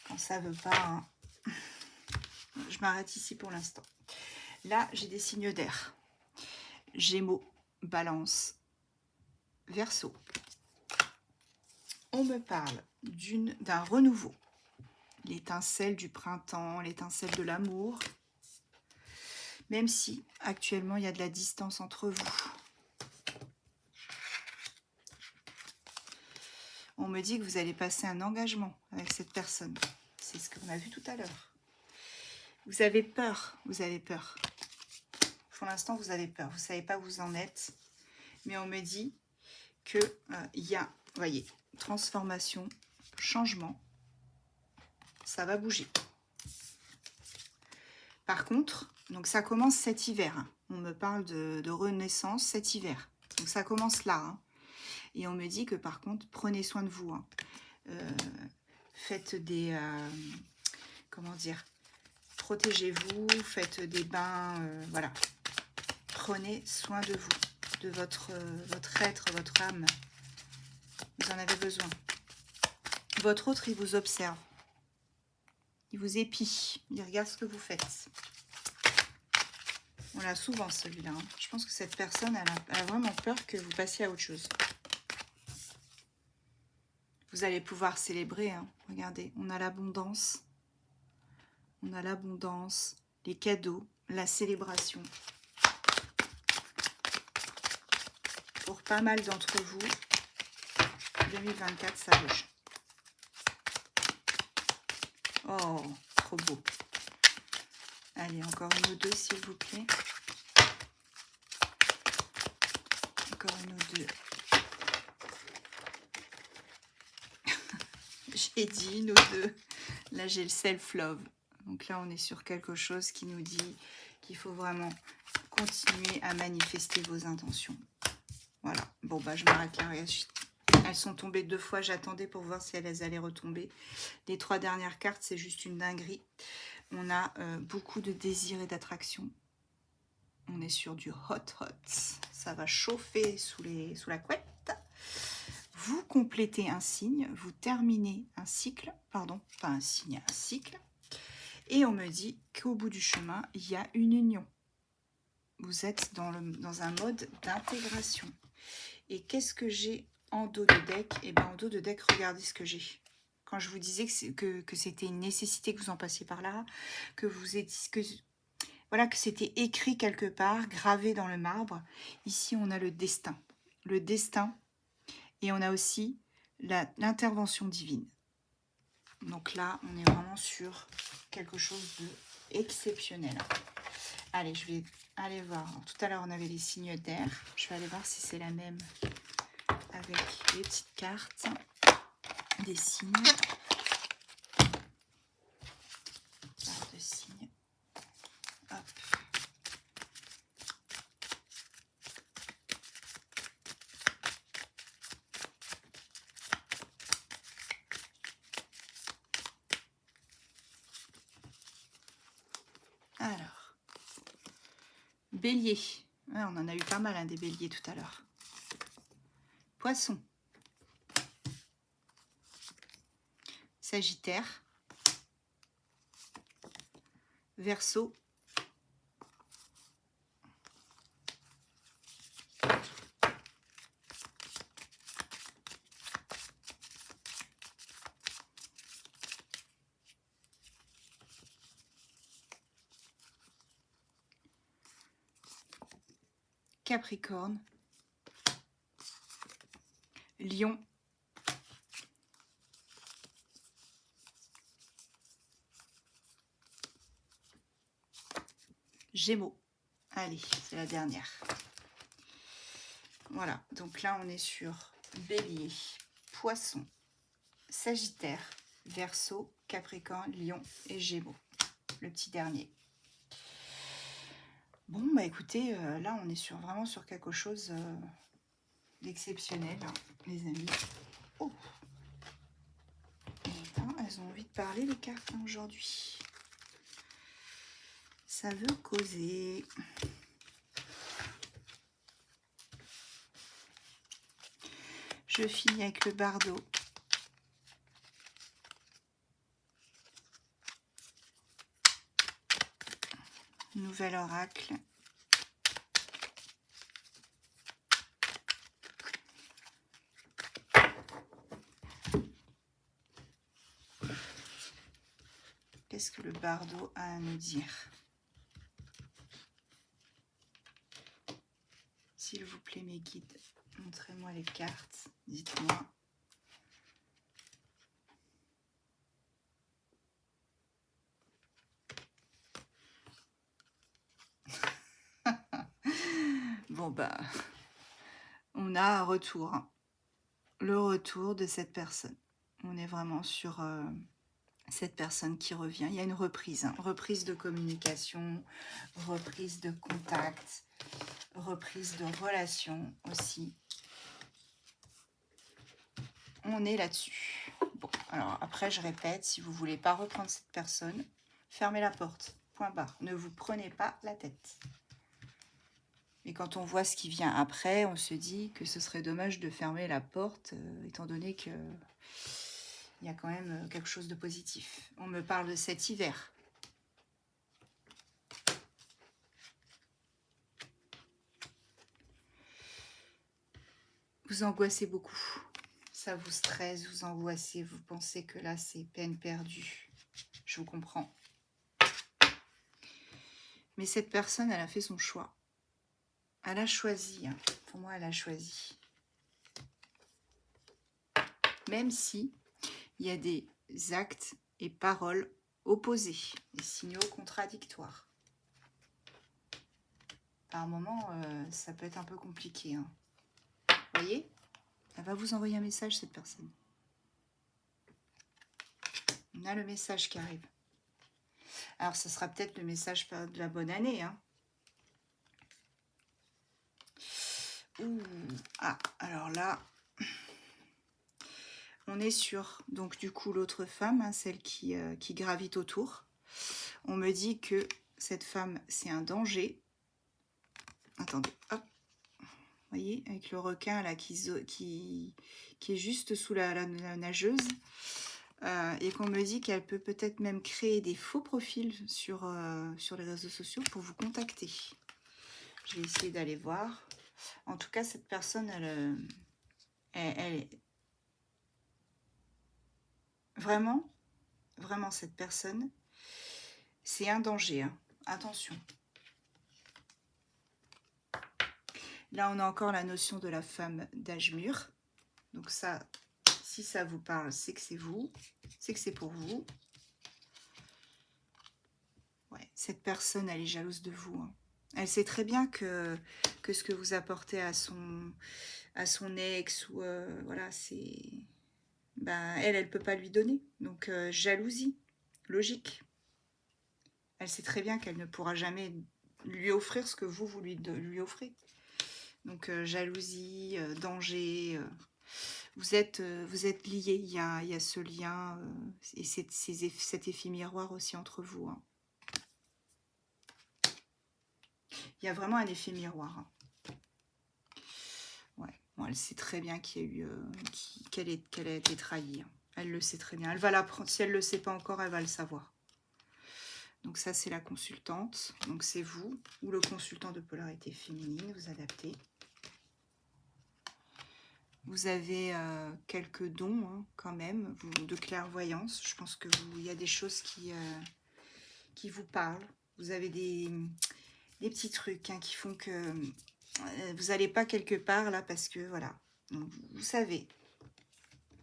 Quand ça veut pas, hein. Je m'arrête ici pour l'instant. Là, j'ai des signes d'air. Gémeaux, Balance, Verseau. On me parle d'un renouveau. L'étincelle du printemps, l'étincelle de l'amour. Même si, actuellement, il y a de la distance entre vous. On me dit que vous allez passer un engagement avec cette personne. C'est ce qu'on a vu tout à l'heure. Vous avez peur, vous avez peur. Pour l'instant, vous avez peur. Vous ne savez pas où vous en êtes. Mais on me dit qu'il y a, voyez, transformation, changement. Ça va bouger. Par contre, donc ça commence cet hiver. Hein. On me parle de renaissance cet hiver. Donc ça commence là. Hein. Et on me dit que par contre, prenez soin de vous. Hein. Faites des... comment dire? Protégez-vous, faites des bains, voilà. Prenez soin de vous, de votre être, votre âme. Vous en avez besoin. Votre autre, il vous observe. Il vous épie. Il regarde ce que vous faites. On l'a souvent, celui-là. Hein. Je pense que cette personne, elle a vraiment peur que vous passiez à autre chose. Vous allez pouvoir célébrer. Hein. Regardez, on a l'abondance. On a l'abondance, les cadeaux, la célébration. Pour pas mal d'entre vous, 2024, ça bouge. Oh, trop beau. Allez, encore une ou deux, s'il vous plaît. Encore une ou deux. J'ai dit une ou deux. Là, j'ai le self-love. Donc là, on est sur quelque chose qui nous dit qu'il faut vraiment continuer à manifester vos intentions. Voilà. Bon, bah, je m'arrête là. Elles sont tombées 2 fois. J'attendais pour voir si elles allaient retomber. Les 3 dernières cartes, c'est juste une dinguerie. On a beaucoup de désir et d'attraction. On est sur du hot. Ça va chauffer sous la couette. Vous complétez un signe. Vous terminez un cycle. Pardon, pas un signe, un cycle. Et on me dit qu'au bout du chemin, il y a une union. Vous êtes dans un mode d'intégration. Et qu'est-ce que j'ai en dos de deck? Et bien en dos de deck, regardez ce que j'ai. Quand je vous disais que c'était une nécessité que vous en passiez par là, que voilà, que c'était écrit quelque part, gravé dans le marbre. Ici, on a le destin. Le destin. Et on a aussi l'intervention divine. Donc là, on est vraiment sur quelque chose d'exceptionnel. Allez, je vais aller voir. Alors, tout à l'heure, on avait les signes d'air. Je vais aller voir si c'est la même avec les petites cartes des signes. Carte de signes. Hop. Alors, Bélier. Ouais, on en a eu pas mal, hein, des béliers tout à l'heure. Poisson. Sagittaire. Verseau. Capricorne. Lion. Gémeaux. Allez, c'est la dernière. Voilà, donc là on est sur Bélier, Poisson, Sagittaire, Verseau, Capricorne, Lion et Gémeaux. Le petit dernier. Bon, bah écoutez, là on est vraiment sur quelque chose d'exceptionnel, hein, les amis. Oh, putain, elles ont envie de parler les cartes, hein, aujourd'hui. Ça veut causer. Je finis avec le bardeau. Nouvel oracle. Qu'est-ce que le bardeau a à nous dire? S'il vous plaît, mes guides, montrez-moi les cartes. Dites-moi. Bon, bah, on a un retour. Hein. Le retour de cette personne. On est vraiment sur cette personne qui revient. Il y a une reprise. Hein. Reprise de communication, reprise de contact, reprise de relation aussi. On est là-dessus. Bon, alors après, je répète, si vous ne voulez pas reprendre cette personne, fermez la porte. Point barre. Ne vous prenez pas la tête. Et quand on voit ce qui vient après, on se dit que ce serait dommage de fermer la porte, étant donné que il y a quand même quelque chose de positif. On me parle de cet hiver. Vous angoissez beaucoup. Ça vous stresse, vous angoissez, vous pensez que là, c'est peine perdue. Je vous comprends. Mais cette personne, elle a fait son choix. Elle a choisi. Hein. Pour moi, elle a choisi. Même si il y a des actes et paroles opposés, des signaux contradictoires. Par moments, ça peut être un peu compliqué. Hein. Vous voyez ? Elle va vous envoyer un message, cette personne. On a le message qui arrive. Alors, ce sera peut-être le message de la bonne année. Hein. Ouh, ah, alors là, on est sur, donc du coup, l'autre femme, hein, celle qui gravite autour. On me dit que cette femme, c'est un danger. Attendez, hop. Vous voyez, avec le requin là qui est juste sous la nageuse. Et qu'on me dit qu'elle peut peut-être même créer des faux profils sur les réseaux sociaux pour vous contacter. Je vais essayer d'aller voir. En tout cas, cette personne, elle vraiment, cette personne, c'est un danger. Hein. Attention. Là, on a encore la notion de la femme d'âge mûr. Donc ça, si ça vous parle, c'est que c'est vous. C'est que c'est pour vous. Ouais, cette personne, elle est jalouse de vous. Hein. Elle sait très bien que ce que vous apportez à son ex, ou voilà, c'est... Ben, elle peut pas lui donner. Donc, jalousie, logique. Elle sait très bien qu'elle ne pourra jamais lui offrir ce que vous lui offrez. Donc, jalousie, danger... vous êtes liés, il y a ce lien et cet effet miroir aussi entre vous. Hein. Il y a vraiment un effet miroir. Hein. Ouais, bon, elle sait très bien qu'il y a eu, qu'elle a été trahie. Hein. Elle le sait très bien. Elle va l'apprendre. Si elle ne le sait pas encore, elle va le savoir. Donc ça, c'est la consultante. Donc c'est vous ou le consultant de polarité féminine. Vous adaptez. Vous avez quelques dons hein, quand même de clairvoyance. Je pense qu'il y a des choses qui vous parlent. Vous avez des petits trucs hein, qui font que vous n'allez pas quelque part là parce que voilà. Donc, vous savez,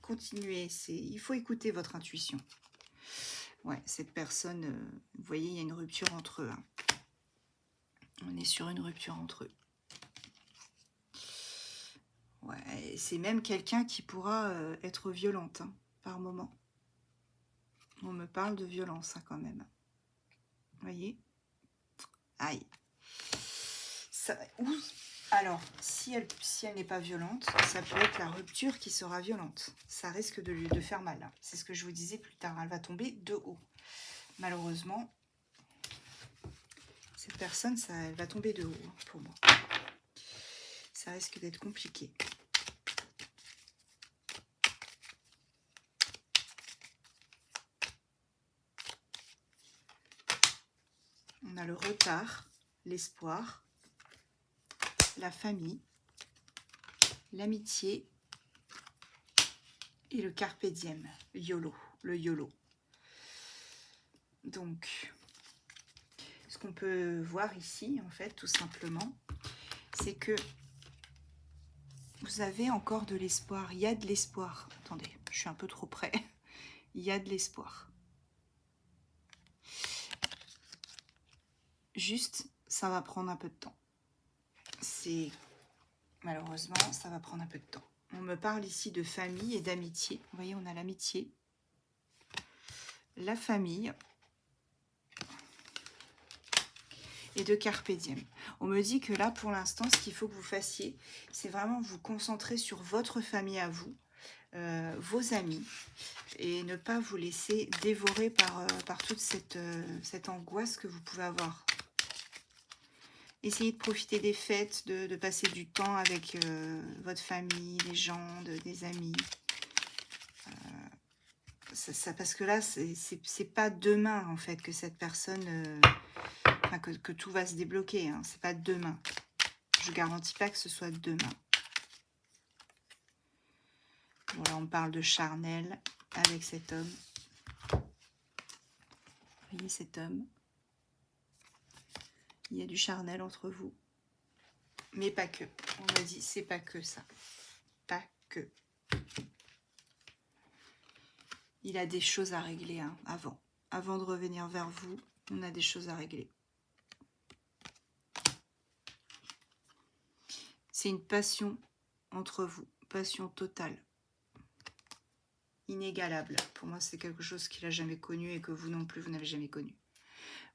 continuez. Il faut écouter votre intuition. Ouais, cette personne, vous voyez, il y a une rupture entre eux. Hein. On est sur une rupture entre eux. Ouais, c'est même quelqu'un qui pourra être violente hein, par moment. On me parle de violence hein, quand même. Vous voyez? Aïe. Ça, alors, si elle n'est pas violente, ça peut être la rupture qui sera violente. Ça risque de faire mal. Hein. C'est ce que je vous disais plus tard. Elle va tomber de haut. Malheureusement, cette personne, elle va tomber de haut hein, pour moi. Ça risque d'être compliqué. On a le retard, l'espoir, la famille, l'amitié et le carpe diem, YOLO, le YOLO. Donc, ce qu'on peut voir ici, en fait, tout simplement, c'est que vous avez encore de l'espoir. Il y a de l'espoir. Attendez, je suis un peu trop près. Il y a de l'espoir. Juste, ça va prendre un peu de temps. Malheureusement, ça va prendre un peu de temps. On me parle ici de famille et d'amitié. Vous voyez, on a l'amitié, la famille et de carpe diem. On me dit que là, pour l'instant, ce qu'il faut que vous fassiez, c'est vraiment vous concentrer sur votre famille à vous, vos amis, et ne pas vous laisser dévorer par toute cette angoisse que vous pouvez avoir. Essayez de profiter des fêtes, de passer du temps avec votre famille, les gens, des amis. Parce que là, c'est pas demain, en fait, que cette personne... que tout va se débloquer. Hein. C'est pas demain. Je garantis pas que ce soit demain. Voilà, on parle de charnel avec cet homme. Vous voyez cet homme? Il y a du charnel entre vous. Mais pas que. On m'a dit, c'est pas que ça. Pas que. Il a des choses à régler hein, avant. Avant de revenir vers vous, on a des choses à régler. C'est une passion entre vous. Passion totale. Inégalable. Pour moi, c'est quelque chose qu'il n'a jamais connu et que vous non plus, vous n'avez jamais connu.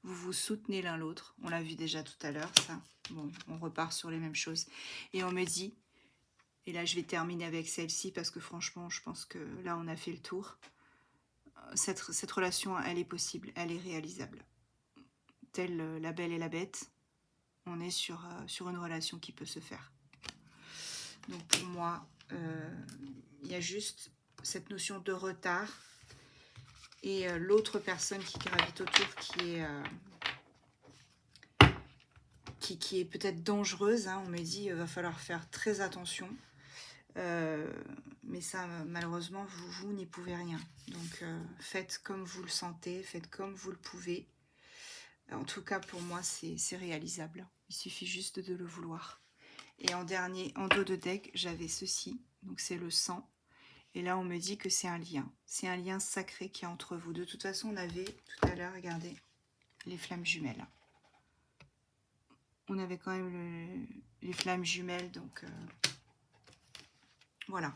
Vous vous soutenez l'un l'autre. On l'a vu déjà tout à l'heure, ça. Bon, on repart sur les mêmes choses. Et on me dit, et là, je vais terminer avec celle-ci parce que franchement, je pense que là, on a fait le tour. Cette relation, elle est possible, elle est réalisable. Telle la belle et la bête, on est sur une relation qui peut se faire. Donc pour moi, il y a juste cette notion de retard et l'autre personne qui gravite autour qui est peut-être dangereuse. Hein, on me dit va falloir faire très attention. Mais ça, malheureusement, vous n'y pouvez rien. Donc faites comme vous le sentez, faites comme vous le pouvez. En tout cas, pour moi, c'est réalisable. Il suffit juste de le vouloir. Et en dernier, en dos de deck, j'avais ceci. Donc c'est le sang. Et là, on me dit que c'est un lien. C'est un lien sacré qui est entre vous. De toute façon, on avait tout à l'heure, regardez, les flammes jumelles. On avait quand même les flammes jumelles. Donc voilà.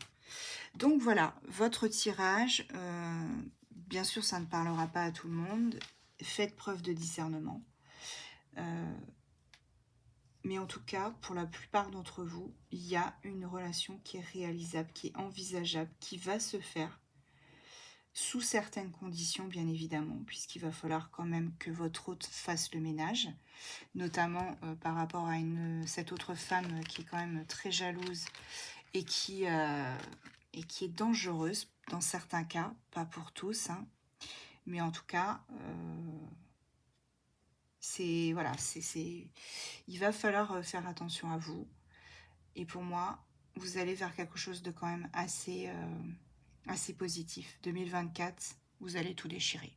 Donc voilà, votre tirage. Bien sûr, ça ne parlera pas à tout le monde. Faites preuve de discernement. Mais en tout cas, pour la plupart d'entre vous, il y a une relation qui est réalisable, qui est envisageable, qui va se faire. sous certaines conditions, bien évidemment, puisqu'il va falloir quand même que votre hôte fasse le ménage, notamment par rapport à cette autre femme qui est quand même très jalouse et et qui est dangereuse dans certains cas, pas pour tous, hein, mais en tout cas, c'est voilà, il va falloir faire attention à vous. Et pour moi, vous allez vers quelque chose de quand même assez positif. 2024, vous allez tout déchirer.